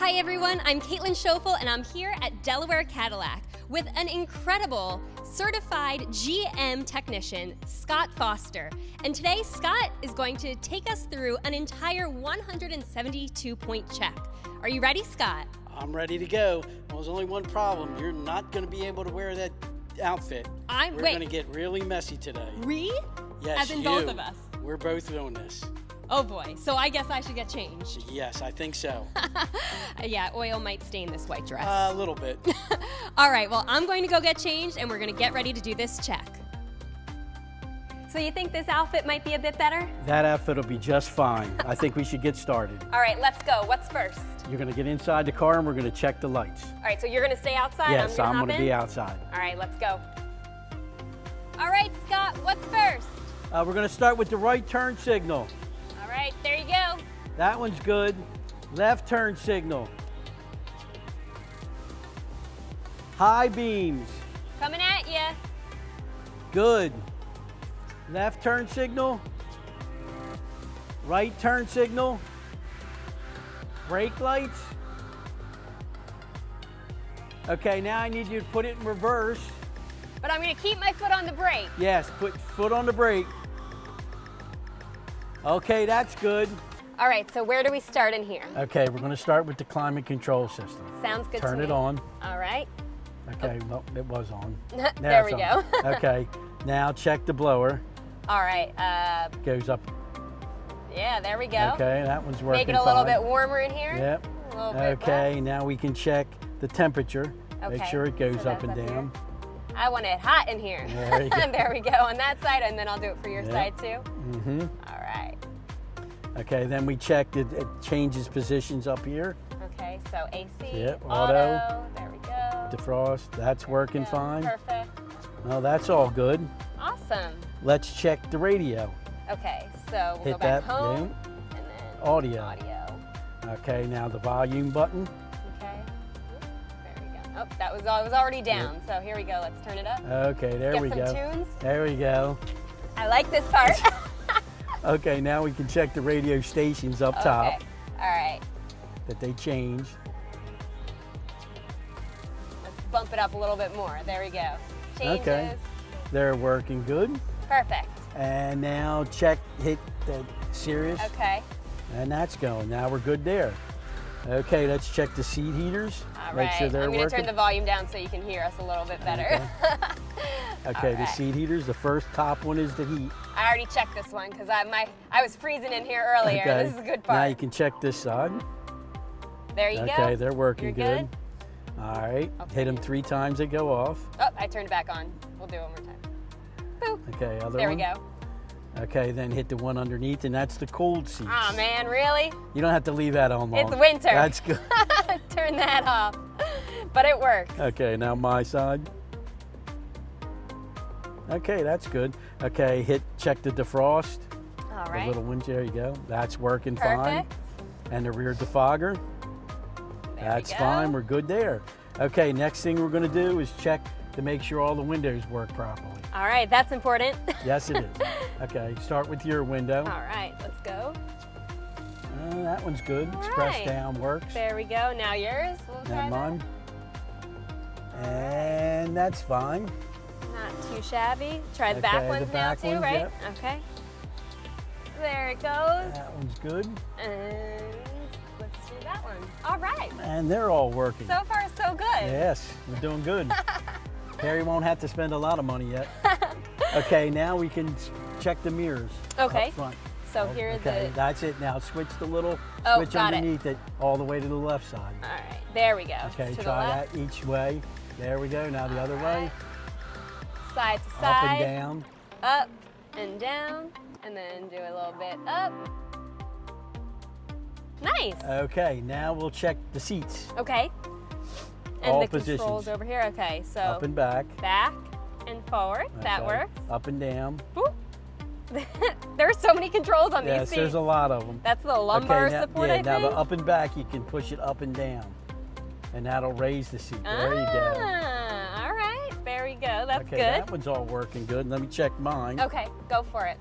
Hi everyone, I'm Kaitlyn Schoeffel and I'm here at Delaware Cadillac with an incredible certified GM technician, Scott Foster. And today Scott is going to take us through an entire 172-point check. Are you ready, Scott? I'm ready to go. Well, there's only one problem. You're not going to be able to wear that outfit. We're going to get really messy today. Yes, As in both of us? We're both doing this. Oh boy, so I guess I should get changed. Yes, I think so. Yeah, oil might stain this white dress. A little bit. All right, well, I'm going to go get changed and we're going to get ready to do this check. So you think this outfit might be a bit better? That outfit will be just fine. I think we should get started. All right, let's go. What's first? You're going to get inside the car and we're going to check the lights. All right, so you're going to stay outside? Yes, I'm going to be outside. All right, let's go. All right, Scott, what's first? We're going to start with the right turn signal. All right, there you go. That one's good. Left turn signal. High beams. Coming at you. Good. Left turn signal. Right turn signal. Brake lights. Okay, now I need you to put it in reverse. But I'm going to keep my foot on the brake. Yes, put foot on the brake. Okay, that's good. All right, so where do we start in here? Okay, we're going to start with the climate control system. Sounds good to me. Turn it on. All right. Okay, well, it was on. There we go. Okay, now check the blower. All right. Goes up. Yeah, there we go. Okay, that one's working Make it a little fine. bit warmer in here. Yep. A little bit Okay, less. now we can check the temperature. Okay, Make sure it goes so up and that's up down. I want it hot in here. There you go. There we go, on that side, and then I'll do it for your side too. Mm-hmm. All right. Okay, then we checked it changes positions up here. Okay, so AC, Yep, auto, auto. there we go. Defrost, that's working fine. Perfect. Well, that's all good. Awesome. Let's check the radio. Okay, so we'll Hit go back that, home, yeah. and then Audio. audio. Okay, now the volume button. Okay, there we go. Oh, that was, it was already down, so here we go, let's turn it up. Okay, there we Get go. some tunes. There we go. I like this part. Okay, now we can check the radio stations up top Okay, all right. that they changed. Let's bump it up a little bit more. There we go. Changes. Okay, they're working good. Perfect. And now hit the Sirius, Okay. and that's going. Now we're good there. Okay, let's check the seat heaters. All Make right. sure they're I'm going to working. turn the volume down so you can hear us a little bit better. Okay, All the right. seat heaters, the first top one is the heat. I already checked this one because I was freezing in here earlier. Okay, This is a good part. now you can check this side. There you go. Okay, they're working You're good? All right, Okay. hit them 3 times, they go off. Oh, I turned it back on. We'll do it one more time. Boop. Okay, other There one. we go. Okay, then hit the one underneath, and that's the cold seats. Oh man, really? You don't have to leave that on long. It's winter. That's good. Turn that off. But it works. Okay, now my side. Okay, that's good. Okay, check the defrost. All The right. little wind, there you go. That's working fine. Perfect. And the rear defogger. There That's we go. fine, we're good there. Okay, next thing we're gonna do is check to make sure all the windows work properly. All right, that's important. Yes, it is. Okay, start with your window. All right, let's go. That one's good. All Express right. down works. There we go. Now yours. We'll try Now mine. And that's fine. that. Not too shabby. Try the back Okay, the ones back now too, ones, right? yep. Okay. There it goes. That one's good. And let's do that one. All right. And they're all working. So far, so good. Yes, we're doing good. Harry won't have to spend a lot of money yet. Okay, now we can check the mirrors Okay. up front. So here are Okay, the. that's it. Now switch the little Oh, switch got it. underneath it all the way to the left side. All right. There we go. Okay, to the try left. that each way. There we go. Now the other way. Side to Up side. and down. Up and down. And then do a little bit up. Nice. Okay, now we'll check the seats. Okay. And All the controls positions. over here. Okay, so Up and back. back and forward. That Okay, works. Up and down. Boop. There are so many controls on Yes, these seats. there's a lot of them. That's the lumbar now, support, yeah, I now think. the up and back, you can push it up and down. And that'll raise the seat. There you go. Ah, all right. There we go. That's Okay, good. that one's all working good. Let me check mine. Okay, go for it.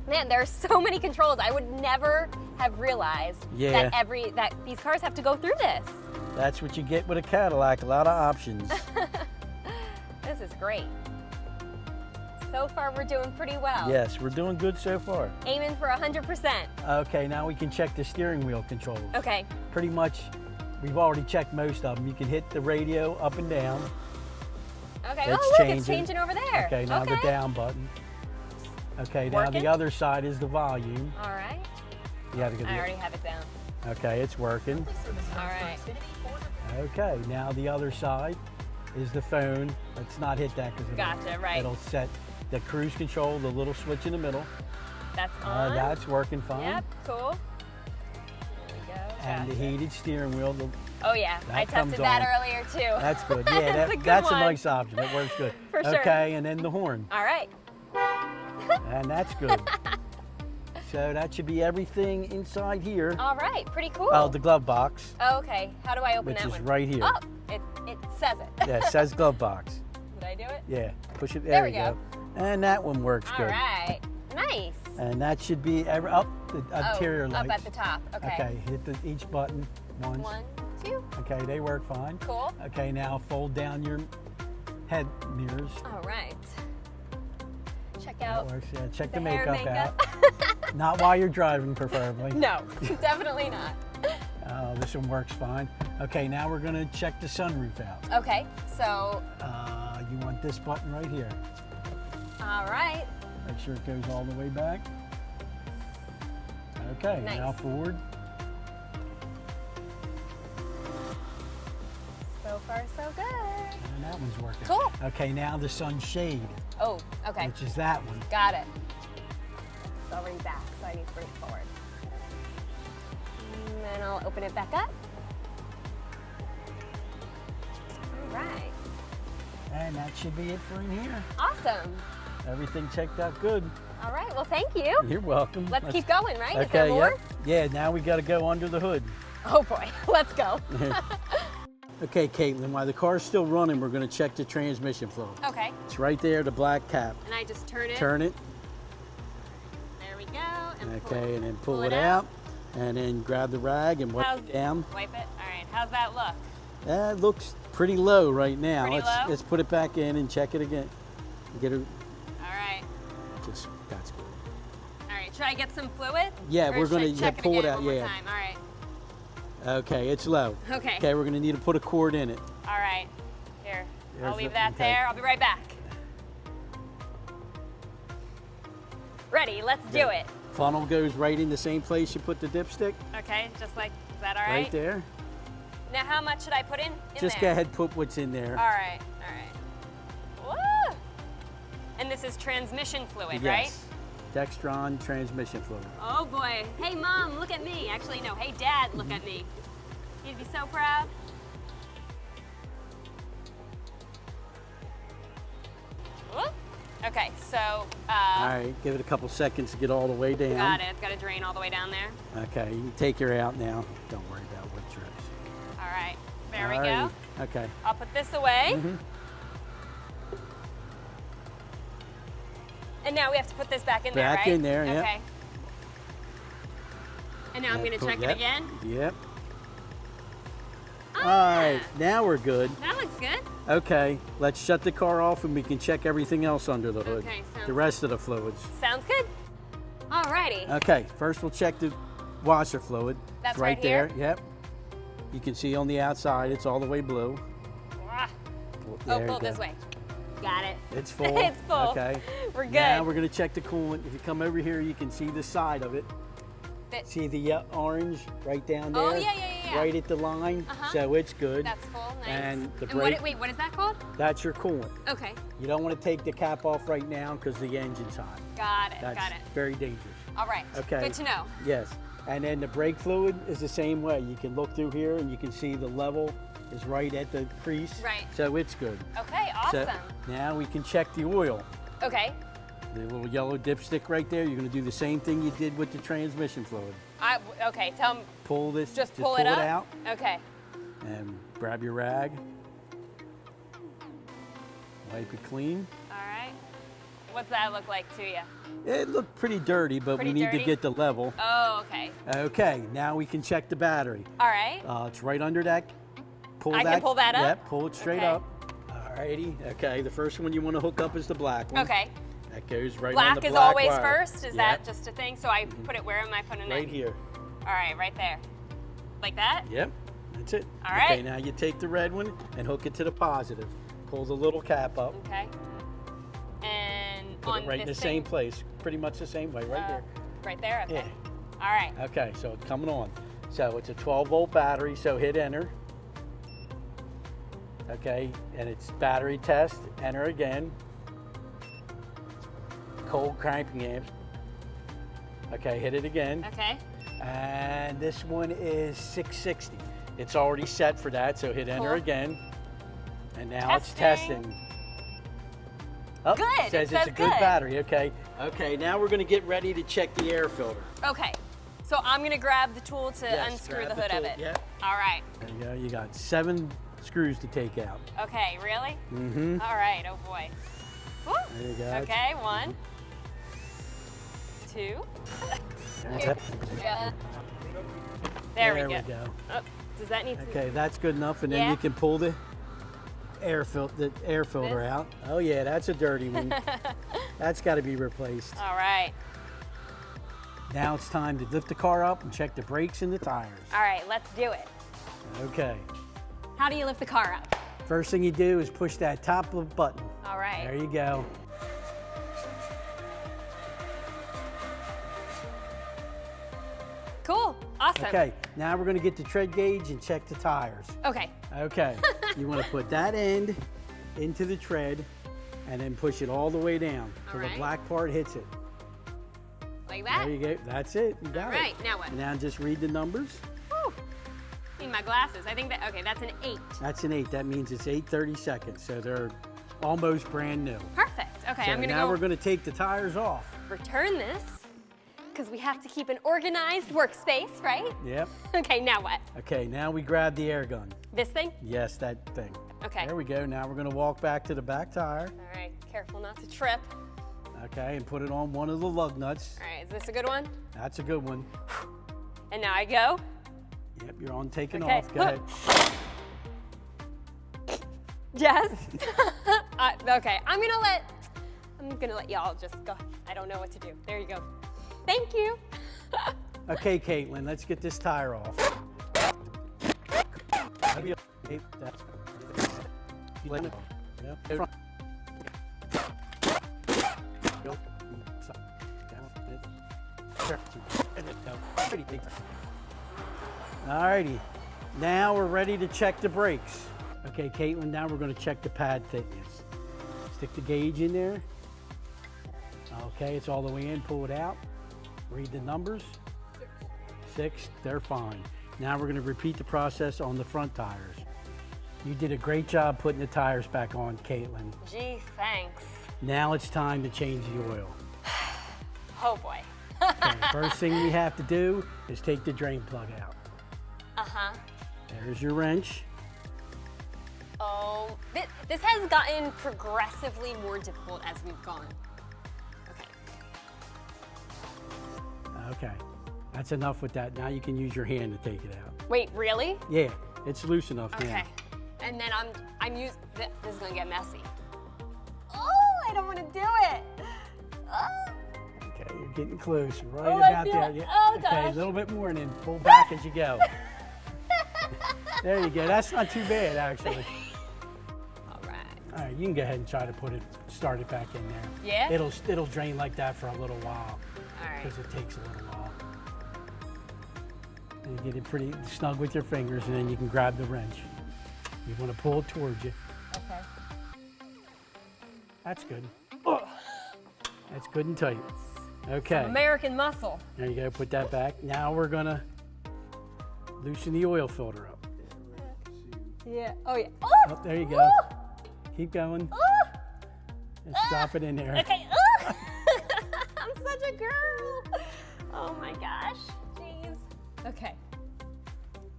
Man, there are so many controls. I would never have realized that these cars have to go through this. That's what you get with a Cadillac, a lot of options. This is great. So far, we're doing pretty well. Yes, we're doing good so far. Aiming for 100%. Okay, now we can check the steering wheel controls. Okay. Pretty much, we've already checked most of them. You can hit the radio up and down. Okay, it's changing over there. Okay, now the down button. Okay, now the other side is the volume. All right. You have to I already have it down. Okay, it's working. All right. Okay, now the other side is the phone. Let's not hit that because it'll set the cruise control, the little switch in the middle. That's on. That's working fine. Yep, cool. There we go. And the heated steering wheel. Oh yeah, I tested that earlier too. That's good. Yeah, that's a nice option. It works good. For sure. Okay, and then the horn. All right. And that's good. So that should be everything inside here. All right, pretty cool. Oh, the glove box. Oh, okay. How do I open that one? Which is right here. Oh, it says it. Yeah, it says glove box. Did I do it? Yeah, push it. There we go. And that one works good. All right, nice. And that should be up the interior lights. Up at the top, okay. Okay, hit each button once. 1, 2. Okay, they work fine. Cool. Okay, now fold down your head mirrors. All right. Check out that works, yeah. Check the makeup out. Not while you're driving, preferably. No, definitely not. This one works fine. Okay, now we're gonna check the sunroof out. Okay, so. You want this button right here. All right. Make sure it goes all the way back. Okay, now forward. So far, so good. And that one's working. Cool. Okay, now the sunshade. Oh, okay. Which is that one. Got it. It's already back, so I need to bring it forward. And then I'll open it back up. All right. And that should be it for in here. Awesome. Everything checked out good. All right, well, thank you. You're welcome. Let's keep going, right? Okay, is there more? Yeah, now we got to go under the hood. Oh boy, let's go. Okay, Kaitlyn, while the car's still running, we're going to check the transmission fluid. Okay. It's right there, the black cap. And I just turn it? Turn it. There we go. And and then pull it out. And then grab the rag and wipe it down. Wipe it? All right, how's that look? That looks pretty low right now. Pretty low? Let's put it back in and check it again. Get it. All right. That's good. All right, should I get some fluid? Yeah, we're going to pull it out. One more time? All right. Okay, it's low. Okay. Okay, we're going to need to put a cord in it. All right. Here, I'll leave that there. I'll be right back. Ready, let's do it. Funnel goes right in the same place you put the dipstick. Okay, just like, is that all right? Right there. Now how much should I put in Just there? go ahead, put what's in there. All right, all right. Woo! And this is transmission fluid, right? Yes. Dextron transmission fluid. Oh boy. Hey Mom, look at me. Actually, no, hey Dad, look at me. You'd be so proud. Whoop. Okay, so. All right, give it a couple seconds to get all the way down. Got it, it's got to drain all the way down there. Okay, you can take her out now. Don't worry about what drips. All right, there we go. Okay. I'll put this away. And now we have to put this back in there, right? Back in there, yeah. Okay. And now I'm going to check it again? Yep. Ah, all right, now we're good. That looks good. Okay, let's shut the car off and we can check everything else under the hood. Okay, the rest of the fluids. Sounds good. All righty. Okay, first we'll check the washer fluid. That's it's right here? there. Yep. You can see on the outside, it's all the way blue. Oh, pull it this way. Got it. It's full. It's full. Okay. We're good. Now we're going to check the coolant. If you come over here, you can see the side of it. See the orange right down there? Oh, yeah. Right at the line. So it's good. That's full. Nice. And the brake. Wait, what is that called? That's your coolant. Okay. You don't want to take the cap off right now because the engine's hot. Got it. That's got it. very dangerous. All right. Okay. Good to know. Yes. And then the brake fluid is the same way. You can look through here and you can see the level is right at the crease. Right. So it's good. Okay, awesome. So now we can check the oil. Okay. The little yellow dipstick right there, you're going to do the same thing you did with the transmission fluid. Okay, tell them. Pull this. Just pull it up? out. Okay. And grab your rag. Wipe it clean. All right. What's that look like to you? It looked pretty dirty, but we need to get the level. Oh, okay. Okay, now we can check the battery. All right. It's right under that. I can pull that up? Yep, pull it straight up. All righty. Okay, the first one you want to hook up is the black one. Okay. That goes right black on the black is always wire. First? Is that just a thing? So I put it, where am I putting it? Right here. All right, right there. Like that? Yep, that's it. All right. Okay, now you take the red one and hook it to the positive. Pull the little cap up. Okay. And put it right in the same place. Pretty much the same way, right there. Right there? Okay. Yeah. All right. Okay, so it's coming on. So it's a 12-volt battery, so hit enter. Okay, and it's battery test. Enter again. Cold cranking amps. Okay, hit it again. Okay. And this one is 660. It's already set for that, so hit enter again. And now it's testing. Oh, good. It says it's a good battery. Okay. Okay, now we're going to get ready to check the air filter. Okay. So I'm going to grab the tool to unscrew the hood of it. Yep. All right. There you go. You got 7 screws to take out. Okay, really? Mm-hmm. All right, oh boy. Woo. There you go. Okay, 1, 2. There we go. Oh, does that need to? Okay, that's good enough, and then you can pull the air filter out. Oh yeah, that's a dirty one. That's got to be replaced. All right. Now it's time to lift the car up and check the brakes and the tires. All right, let's do it. Okay. How do you lift the car up? First thing you do is push that top button. All right. There you go. Cool. Awesome. Okay, now we're going to get the tread gauge and check the tires. Okay. Okay. You want to put that end into the tread and then push it all the way down so the black part hits it. Like that? There you go. That's it. You got it. All right. Now what? And now just read the numbers. Whew. Need my glasses. I think that, okay, that's an 8. That's an 8. That means it's 8:30 seconds. So they're almost brand new. Perfect. Okay, So I'm going to now go we're going to take the tires off. return this because we have to keep an organized workspace, right? Yep. Okay, now what? Okay, now we grab the air gun. This thing? Yes, that thing. Okay. There we go. Now we're going to walk back to the back tire. All right, careful not to trip. Okay, and put it on one of the lug nuts. All right, is this a good one? That's a good one. And now I go? Yep, you're on taking Okay. off. Go ahead. Yes? Okay, I'm gonna let y'all just go. I don't know what to do. There you go. Thank you. Okay, Kaitlyn, let's get this tire off. Alrighty, now we're ready to check the brakes. Okay, Kaitlyn, now we're going to check the pad thickness. Stick the gauge in there. Okay, it's all the way in, pull it out. Read the numbers. 6, they're fine. Now we're going to repeat the process on the front tires. You did a great job putting the tires back on, Kaitlyn. Gee, thanks. Now it's time to change the oil. Oh boy. Okay, first thing we have to do is take the drain plug out. Uh-huh. There's your wrench. Oh, this has gotten progressively more difficult as we've gone. Okay, that's enough with that. Now you can use your hand to take it out. Wait, really? Yeah, it's loose enough now. Okay. And then this is gonna get messy. Oh, I don't want to do it. Oh. Okay, you're getting close, right Oh, about I feel there. it. Yeah. Oh, Okay, gosh. a little bit more and then pull back as you go. There you go, that's not too bad actually. All right. All right, you can go ahead and try to start it back in there. Yeah? It'll drain like that for a little while. All right. Because it takes a little while. And you get it pretty snug with your fingers and then you can grab the wrench. You want to pull it towards you. Okay. That's good. Oh. That's good and tight. Okay. American muscle. There you go, put that back. Now we're gonna loosen the oil filter up. Yeah. Oh yeah. Oh, Oh, there you go. Oh. Keep going. Oh. And drop it in there. Okay. Oh. I'm such a girl. Oh my gosh. Jeez. Okay.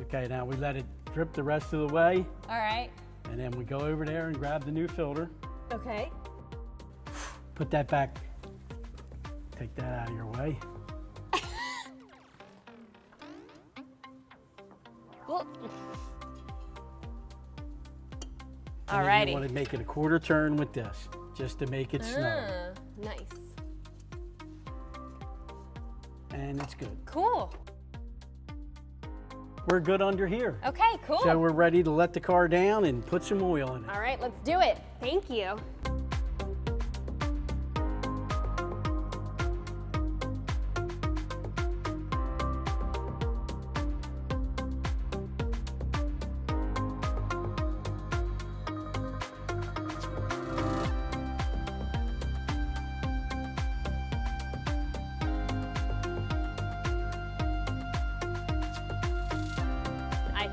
Okay, now we let it drip the rest of the way. All right. And then we go over there and grab the new filter. Okay. Put that back. Take that out of your way. Well, And then alrighty. you want to make it a quarter turn with this, just to make it snug. Nice. And it's good. Cool. We're good under here. Okay, cool. So we're ready to let the car down and put some oil in it. All right, let's do it. Thank you.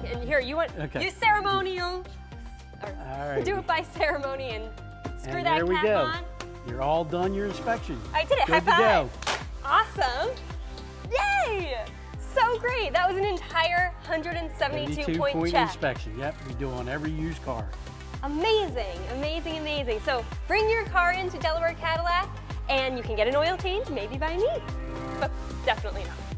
And here, you want use ceremonial, or Alrighty. do it by ceremony and screw And that there we cap go. on. You're all done your inspection. I did it. Good to High go. five. Awesome. Yay! So great. That was an entire 172 point check. inspection. Yep, we do on every used car. Amazing, amazing, amazing. So bring your car into Delaware Cadillac and you can get an oil change, maybe by me, but definitely not.